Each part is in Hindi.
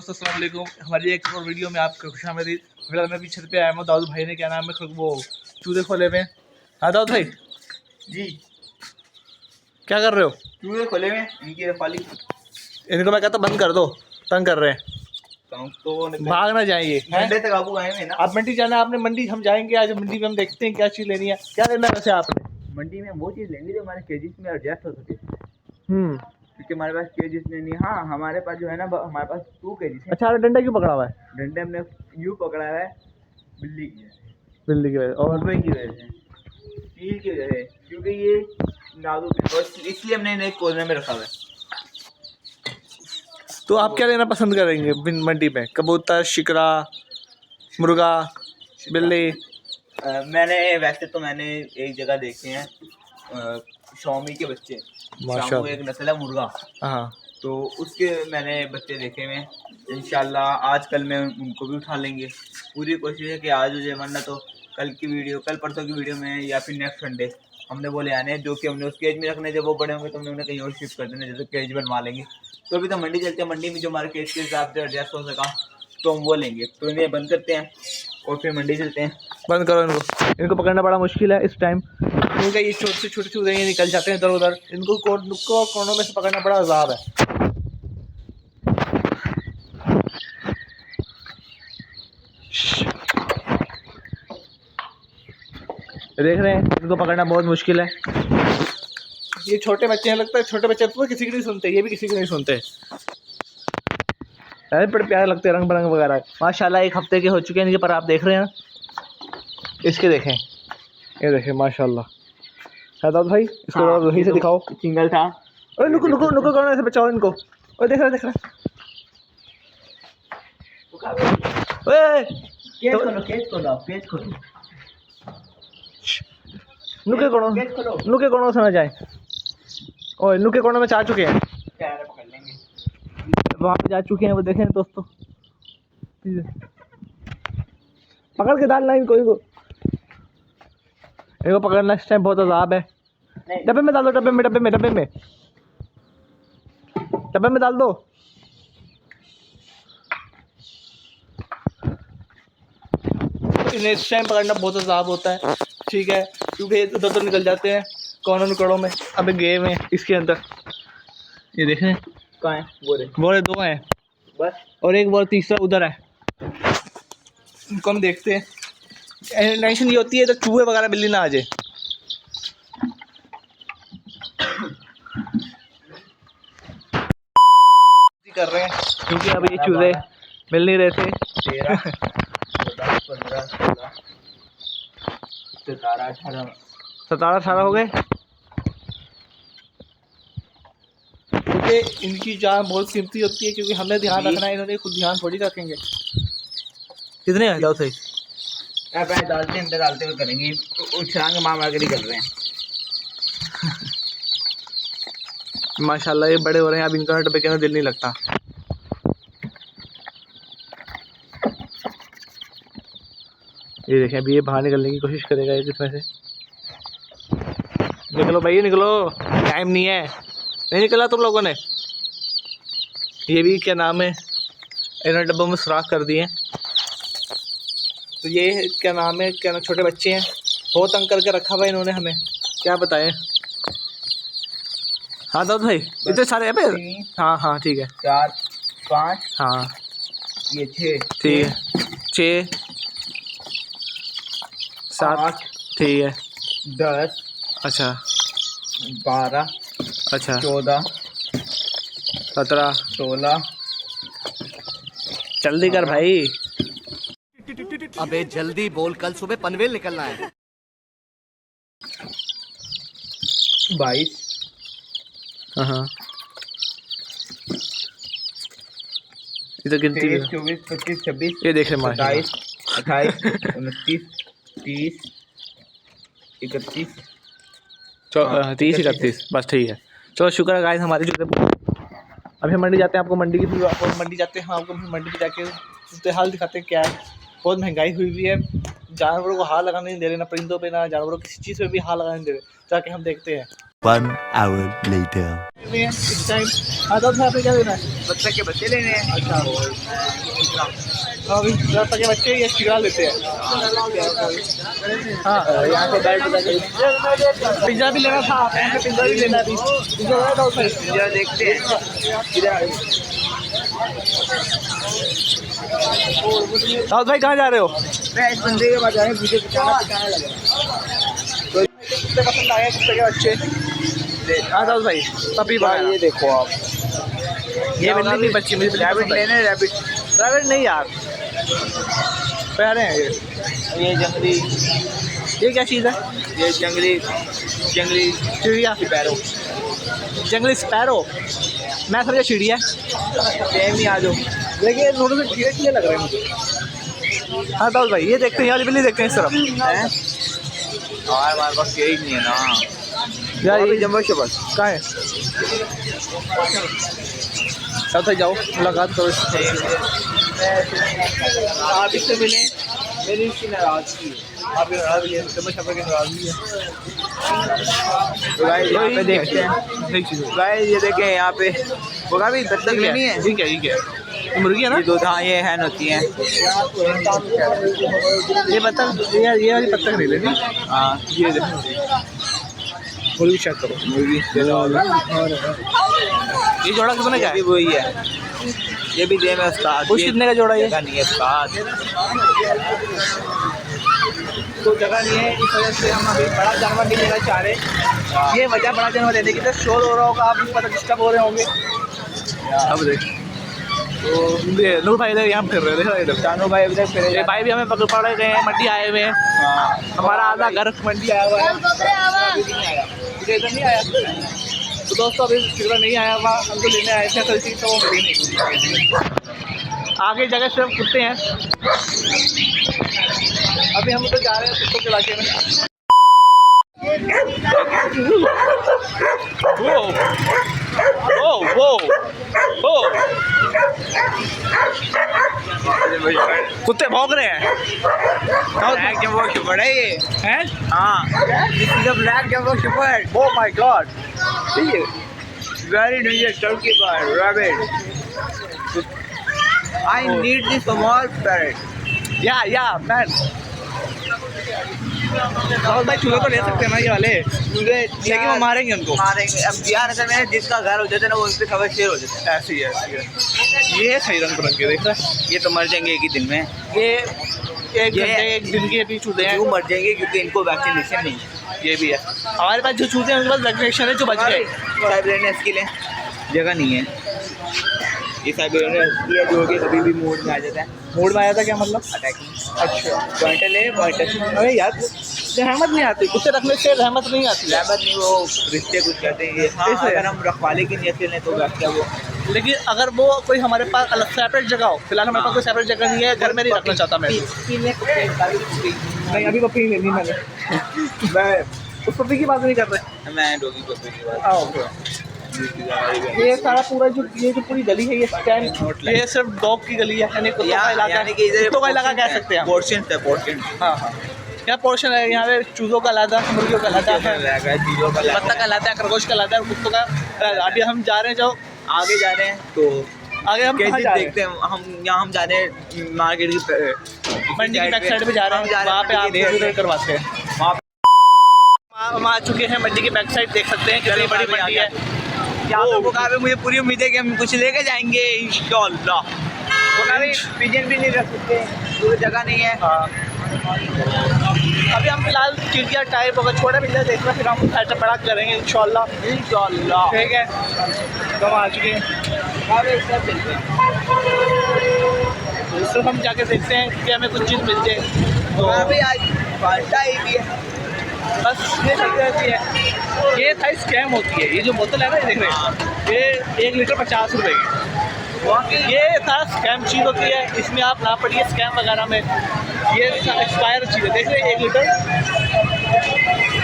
दोस्तों अस्सलाम वालेकुम। हमारी एक और वीडियो में आपको खुशामदीद। फिलहाल मैं भी छत पे आया हूँ। दाऊद भाई ने क्या नाम है वो चूजे खोले हुए हैं। हाँ दाऊद भाई जी, क्या कर रहे हो? चूहे खोले हुए इनकी रखवाली। इनको मैं कहता बंद कर दो, तंग कर रहे हैं, तो भाग ना जाएंगे। मंडे तक आपको आए हैं ना। आप मंडी जाना है आपने? मंडी हम जाएंगे आज। मंडी में हम देखते हैं क्या चीज़ लेनी है। क्या लेना है वैसे आपने? मंडी में वो चीज़ लेंगे जो हमारे केजीज में एडजस्ट हो सके, क्योंकि हमारे पास केजीज में नहीं। हाँ, हमारे पास जो है ना, हमारे पास 2 केजीज है। अच्छा, आपने डंडा क्यों पकड़ा हुआ है? डंडे हमने यूँ पकड़ा है बिल्ली की वजह से, बिल्ली की वजह और की वजह से, चील की वजह से, क्योंकि ये नाजुक है और इसलिए हमने इन्हें कोने में रखा हुआ है। तो आप क्या लेना पसंद करेंगे मंडी में? कबूतर, शिकरा, मुर्गा, बिल्ली? वैसे तो मैंने एक जगह देखे हैं शॉमी के बच्चे। शामू एक नस्ल है मुर्गा। हाँ, तो उसके मैंने बच्चे देखे हुए हैं। इंशाल्लाह आज कल में उनको भी उठा लेंगे। पूरी कोशिश है कि आज हो जाए, वरना तो कल परसों की वीडियो में या फिर नेक्स्ट संडे हमने बोले आने, जो कि हमने उस केज में रखने। जब वो बड़े होंगे तो हमने उन्हें कहीं और शिफ्ट कर देना, जैसे केज बनवा लेंगे। तो अभी तो मंडी चलते हैं, मंडी में जो हमारे केज के हिसाब से एडजस्ट हो सका तो हम वो लेंगे। तो इन्हें बंद करते हैं और फिर मंडी चलते हैं। बंद करो इनको पकड़ना बड़ा मुश्किल है इस टाइम, क्योंकि ये छोटे चूजे ये निकल जाते हैं इधर उधर। इनको कोनों में से पकड़ना बड़ा अजाब है। देख रहे हैं, इनको पकड़ना बहुत मुश्किल है। ये छोटे बच्चे हैं, लगता है छोटे बच्चे तो किसी की नहीं सुनते, ये भी किसी की नहीं सुनते। अरे बड़े प्यारे लगते हैं, रंग बिरंग वगैरह। माशाल्लाह 1 हफ्ते के हो चुके हैं इनके, पर आप देख रहे हैं इसके, देखें ये देखें माशाल्लाह। दाऊद भाई इसको वहीं से दिखाओ। सिंगल था। अरे नुको कौन ऐसे बचाओ इनको। ओए देख रहा ओए नुके कोनों से ना जाए। ओए नुके कोनों में जा चुके हैं, पकड़ लेंगे। वहाँ पे जा चुके हैं वो, देखें दोस्तों। पकड़ के डालना इनको पकड़ना इस टाइम बहुत अजाब है। डब्बे में डाल दो, डब्बे में डाल दो। इन्हें इस टाइम पकड़ना बहुत अजाब होता है, ठीक है, क्योंकि उधर तो निकल जाते हैं कोनों नुकड़ों में। अबे गेम है इसके अंदर, ये देखें कहाँ है? बोले 2 हैं बस, और एक बोल तीसरा उधर है। इनको हम देखते हैं। टेंशन ये होती है तो चूहे वगैरह बिल्ली ना आ जाए। कर रहे हैं क्योंकि अब ये चूहे मिल नहीं रहे थे। 13, 14, 15, 16, 17, 18 हो गए, क्योंकि इनकी जान बहुत कीमती होती है, क्योंकि हमने ध्यान रखना है, इन्होंने खुद ध्यान थोड़ी रखेंगे। कितने हैं जाओ सही? डालते हुए करेंगे। उछांग मार के निकल रहे हैं। माशाल्लाह ये बड़े हो रहे हैं, अब इनका डब्बे के अंदर दिल नहीं लगता। ये देखें, अभी ये बाहर निकलने की कोशिश करेगा ये जिसमें से। निकलो भाई निकलो, टाइम नहीं है। नहीं निकला तुम लोगों ने? ये भी क्या नाम है, इन्होंने डब्बों में सुराख कर दिए। तो ये क्या नाम है, क्या छोटे बच्चे हैं, बहुत तंग करके रखा हुआ इन्होंने हमें, क्या बताएं। हाँ दाऊद भाई इतने सारे हैं पे? हाँ ठीक है। 4, 5, हाँ ये 6, ठीक है। 6, 7 ठीक है। 10, अच्छा 12, अच्छा 14, 17, 16। जल्दी कर भाई। अबे जल्दी बोल, कल सुबह पनवेल निकलना है। 22। हाँ इधर गिनती 23, 24, 25, 26। ये देख रहे हैं 27, 28, 29, 30, 31, 30, 31 बस ठीक है। चलो शुक्र है गाइस, हमारे जो अभी हम मंडी जाते हैं, आपको मंडी की फिर आपको मंडी जाते हैं, आपको मंडी पे जाके हाल दिखाते हैं क्या है। बहुत महंगाई हुई हुई है, जानवरों को हाथ लगाने नहीं दे रहे, ना परिंदों पे ना जानवरों किसी चीज़ पे भी हाथ लगाने नहीं दे रहे। जाके हम देखते हैं। 1 hour later इस टाइम। हाँ तो आपने क्या लेना है? बत्तख के बच्चे लेने हैं। अच्छा अभी बत्तख के बच्चे ये शिकार लेते हैं। हाँ यहाँ पे पिज्ज़ा भी लेना था, यहाँ पे पिज्ज़ा भी लेना थी। पिज्ज़ा लेना था उसमें। पिज्जा देखते हैं दाऊद भाई कहाँ जा रहे हो? मैं इस बंदे के पास जाने वीडियो दिखाने लगा। कुत्ते पसंद आए कुत्ते के बच्चे। हाँ दाऊद भाई तभी भाई ये देखो आप, ये बिल्ली भी बच्ची मुझे रैबिट लेने हैं, रैबिट। रैबिट नहीं यार, प्यारे हैं ये जंगली, ये क्या चीज़ है? ये जंगली चिड़िया, स्पैरो। जंगली स्पैरो। मैं समझा चिड़िया। सेम ही आ जाओ। देखिए दोनों से कीड़े कीड़े लग रहे हैं मुझे। हाँ दाऊद भाई ये देखते हैं, ये वाली बिल्ली देखते हैं इस तरफ। हैं और हमारे पास यही नहीं है ना यार ये ये जम्बो शबर। कहाँ है? दाऊद भाई जाओ मुलाकात करो इससे। आप इससे मिले, मेरी इसकी नाराजगी है। आप ये नाराज़ भी है, जम्बो शबर की नाराज़गी है। तो गाइस यहाँ पे देखते हैं, नई चीज़ गाइस ये देखें यहाँ पे होगा भी बत्तख लेनी है। ठीक है ये मुर्गी है ना? ये दो, हाँ ये हैन होती हैं। ये बत्तख, ये वाली बत्तख नहीं लेनी। हाँ ये देखो मुर्गी चेक करो। मुर्गी ये जोड़ा कितने का ये भी है? वही है, ये भी देम है उस्ताद। कुछ कितने का जोड़ा ये? जगह नहीं है उस्ताद, तो जगह नहीं है, इस वजह से हम अभी बड़ा जानवर नहीं लेना चाह रहे। ये वजह बड़ा जानवर लेने की, तो शोर हो रहा होगा, आप भी पता डिस्टर्ब हो रहे होंगे। अब देख तो ये नूर भाई इधर यहाँ फिर रहे थे इधर। चानू भाई अभी तक फिर ये भाई भी हमें पकड़ गए हैं, मंडी आए हुए हैं। हमारा आधा घर मंडी आया हुआ है, मुझे इधर नहीं आया। तो दोस्तों अभी फिर नहीं आया हुआ, हमको लेने आए थे कल चीज़, तो वो मिली नहीं। आगे जगह सिर्फ कुत्ते हैं। अभी हम तो जा रहे हैं कुत्तों के इलाके में। कुत्ते भौंक रहे हैं। ब्लैक जम्बो शपर है ये। हैं? हाँ this is a black jumbo shopper. Oh my god. Very dangerous turkey bird rabbit. I need this small parrot. Yeah man. और भाई चूहे तो ले सकते हैं ना ये वाले, लेकिन वो मारेंगे उनको। मारेंगे। अब बिहार नगर में जिसका घर हो जाता है ना वो उनसे खबर शेयर हो जाता है। ऐसी है। ये सही रंग बिरंगे देख रहे हैं। ये तो मर जाएंगे एक ही दिन में। ये एक घंटे एक दिन के भी चूते हैं। क्यों मर जाएंगे? क्योंकि इनको वैक्सीनेशन नहीं। ये भी है हमारे पास, जो चूते हैं उनके पास वैक्सीनेशन है, जो बच गए। साइबेरियन स्किल है, जगह नहीं है। ये साइबेरियन स्किल है जो कि कभी भी मोड में आ जाता है। मूड में आया था क्या मतलब? अटैकिंग। अच्छा पॉइंटर ले पॉइंटर। अरे यार रहमत नहीं आती, कुत्ते रखने से रहमत नहीं आती। रहमत नहीं, वो रिश्ते कुछ कहते हैं ये। हाँ, इसलिए। अगर हम रखवाले की नीयत से लें तो क्या वो लेकिन अगर वो कोई हमारे पास अलग सेपरेट जगह हो, फिलहाल हमारे पास कोई सेपरेट जगह नहीं है, घर में नहीं रखना चाहता मैं। नहीं अभी पप्पी नहीं लेनी मैंने। मैं उस पप्पी की बात नहीं कर रहे। मैं डॉगी पप्पी की बात। ये सारा पूरा जो पूरी गली है, ये स्टैंड, ये सिर्फ डॉग की गली है, यानी कुत्तों का इलाका, यानी कि इधर कुत्तों का इलाका कह सकते हैं। पोर्शन है, पोर्शन। हाँ हाँ यहाँ पोर्शन है, यहाँ पे चूज़ों का लादा, मुर्गियों का लादा है, चीज़ों का बत्तख का लादा है, खरगोश का लादा है, कुत्तों का। अभी हम जा रहे हैं, जो आगे जा रहे हैं तो आगे हम कहाँ कैसे जा रहे देखते हैं। हम जा रहे हैं मार्केट की मंडी की बैक साइड पे जा रहे हैं, वहाँ पे आप विजिट करवाते हैं। हम आ चुके हैं मंडी की बैक साइड, देख सकते हैं कितनी बड़ी मंडी है। यहाँ पे बुखार में मुझे पूरी उम्मीद है कि हम कुछ लेके जाएंगे इंशाल्लाह। बुखार में पिजन भी नहीं रख सकते, तो जगह नहीं है। हाँ अभी हम फिलहाल चिड़िया टाइप अगर छोटा पिज्जा देख रहे हैं, फिर हम ऐसा बड़ा करेंगे इंशाल्लाह। ठीक है तो हम आ चुके हैं, सिर्फ हम जाके देखते हैं कि हमें कुछ चीज़ मिल जाए। तो अभी आज फांटा ही भी है। बस ये चलती रहती है। ये था स्कैम होती है, ये जो बोतल है ना, ये देख रहे हैं, ये 1 लीटर 50 रुपए की। ये था स्कैम चीज़ होती है, इसमें आप ना पड़िए स्कैम वगैरह में। ये एक्सपायर चीज़ है, देख रहे हैं 1 लीटर।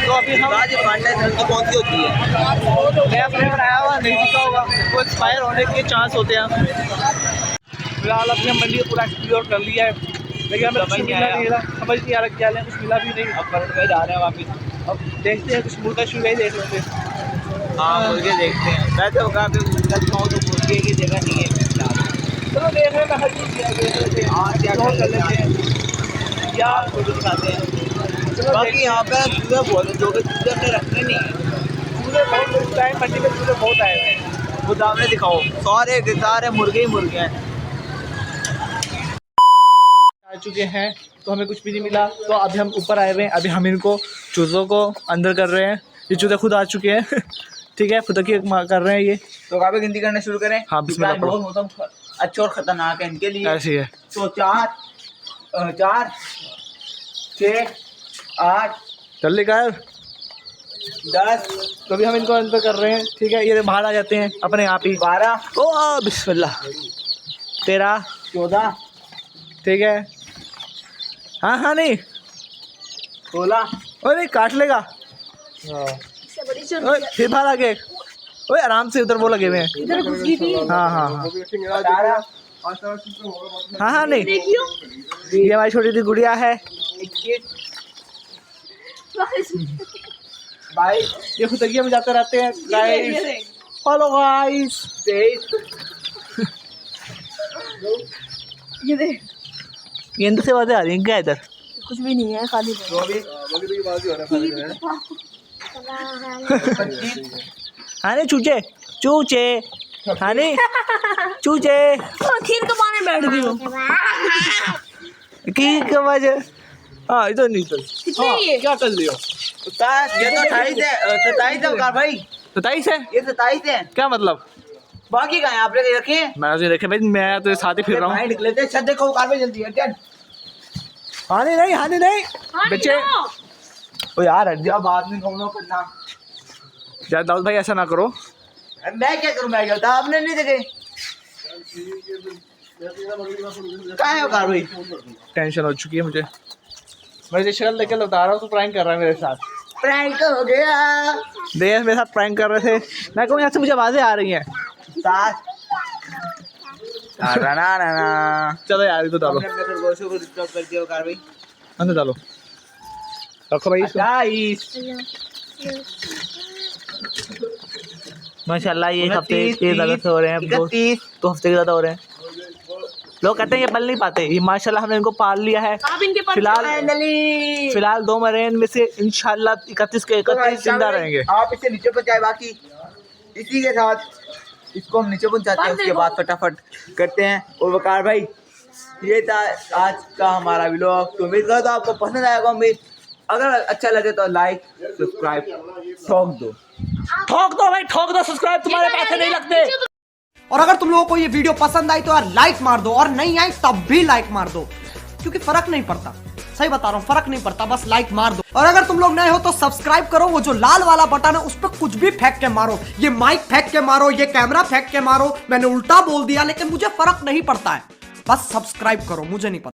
तो अभी हम आज फांटा कौन सी होती है? नया फ्लेवर आया हुआ नहीं दिखा होगा, वो एक्सपायर होने के चांस होते हैं। फिलहाल अपने मंडी को पूरा एक्सप्लोर कर लिया है, लेकिन हमें कुछ मिला नहीं रहा, समझ नहीं आ रहा क्या लें, कुछ मिला भी नहीं। अब पलट में जा रहे हैं वापिस। अब देखते हैं कुछ मुर्गा शुरू ही देख लेते हैं। हाँ मुर्गे देखते हैं। वैसे होगा पे मुर्गा खाओ तो मुर्गे की जगह नहीं है चलो देख रहे हैं हर चीज़ देख लेते हैं। हाँ क्या एक्सप्लोर कर लेते हैं, क्या फोटो दिखाते हैं। बाकी यहाँ पे चूहे बहुत है, जो कि चूहे हमने रखने नहीं है। चूहे बहुत मिलता है, मंडी में चूहे बहुत आए हुए हैं। वो सामने दिखाओ, सारे मुर्गे ही मुर्गे हैं। आ चुके हैं तो हमें कुछ भी नहीं मिला, तो अभी हम ऊपर आए हुए हैं। अभी हम इनको चूज़ों को अंदर कर रहे हैं। ये चूज़े खुद आ चुके हैं ठीक है, खुद की कर रहे हैं ये। तो कहाँ पे गिनती करना शुरू करें? हाँ, बिस्मिल्लाह क्योंकि पढ़ो। बहुत मौसम अच्छा और खतरनाक है इनके लिए। ऐसी है। तो 4 6 8 जल्दी कर। 10 तो अभी हम इनको अंदर कर रहे हैं, ठीक है। ये बाहर आ जाते हैं अपने आप ही। 12 ओ बिस्मिल्लाह। 13 14 ठीक है। हाँ हाँ नहीं 16 ओए नहीं काट लेगा। ओए फिर बाहर आगे। ओए आराम से, उधर वो लगे हुए हैं। इधर घुस गई थी। हाँ हाँ हाँ 18 हाँ हाँ नहीं, देखियो ये हमारी छोटी सी गुड़िया है। 21 गाइस 22 ये खुदगिया में जाते रहते हैं गाइस। Hello guys. 23 ये देख ये अंदर से आवाजें आ रही हैं क्या इधर? कुछ भी नहीं है, खाली है। 24 हाँ नहीं चूचे चूचे। हाँ नहीं चूचे खीर के पानी बैठ गई हो। की वजह। हाँ इधर नहीं चल। कितने ये? क्या कर लियो? ये तो 28 है, 27 है उकार भाई। 27 है? ये 27 है। क्या मतलब? बाकी कहाँ है आपने रखे हैं? मैं तो देखे भाई, मैं तो साथ ही फिर रहा हूँ। भाई निकले थे, छत देखो उकार भाई जल्दी अटेंड। हानि नहीं हानि नहीं बच्चे। ओ यार हट जा। जब बाद में घूमना करना। यार दाऊद भाई ऐसा ना करो। मैं क्या करूँ, मैं क्या था आपने नहीं देखे। कहाँ है उकार भाई? टेंशन हो चुकी है मुझे। मैं ये शक्ल देख के बता रहा हूँ, तू प्रैंक कर रहा है मेरे साथ। प्रैंक हो गया। देख मेरे साथ प्रैंक कर रहे थे। मैं कहूँ यहाँ से मुझे आवाजें आ रही हैं। 7 ना चलो यार ये तो डालो, हमने अपने खरगोशों को डिस्टर्ब कर दिया उकार भाई। अंदर डालो। रखो भाई इसको। 28 माशाल्लाह ये हफ्ते 29, ये ज़्यादा से हो रहे हैं। 31 दो हफ्ते के ज़्यादा हो रहे हैं। लोग कहते हैं ये पल नहीं पाते। ये माशाल्लाह हमने इनको पाल लिया है। आप इनके पास फिलहाल 2 मरे हैं, इनमें से इंशाल्लाह 31 के 31 जिंदा रहेंगे। आप इसे नीचे पहुंचाए। बाकी इसी के साथ इसको हम नीचे पहुंचाते हैं, उसके बाद फटाफट करते हैं। और वकार भाई ये था आज का हमारा व्लॉग। तो उम्मीद करता हूँ आपको पसंद आएगा। उम्मीद अगर अच्छा लगे तो लाइक सब्सक्राइब ठोक दो। ठोक दो भाई ठोक दो। सब्सक्राइब तुम्हारे पैसे नहीं लगते। और अगर तुम लोगों को ये वीडियो पसंद आई तो यार लाइक मार दो, और नहीं आई तब भी लाइक मार दो, क्योंकि फर्क नहीं पड़ता। सही बता रहा हूँ, फर्क नहीं पड़ता, बस लाइक मार दो। और अगर तुम लोग नए हो तो सब्सक्राइब करो। वो जो लाल वाला बटन है उस पर कुछ भी फेंक के मारो, ये माइक फेंक के मारो, ये कैमरा फेंक के मारो। मैंने उल्टा बोल दिया लेकिन मुझे फर्क नहीं पड़ता है, बस सब्सक्राइब करो, मुझे नहीं पता।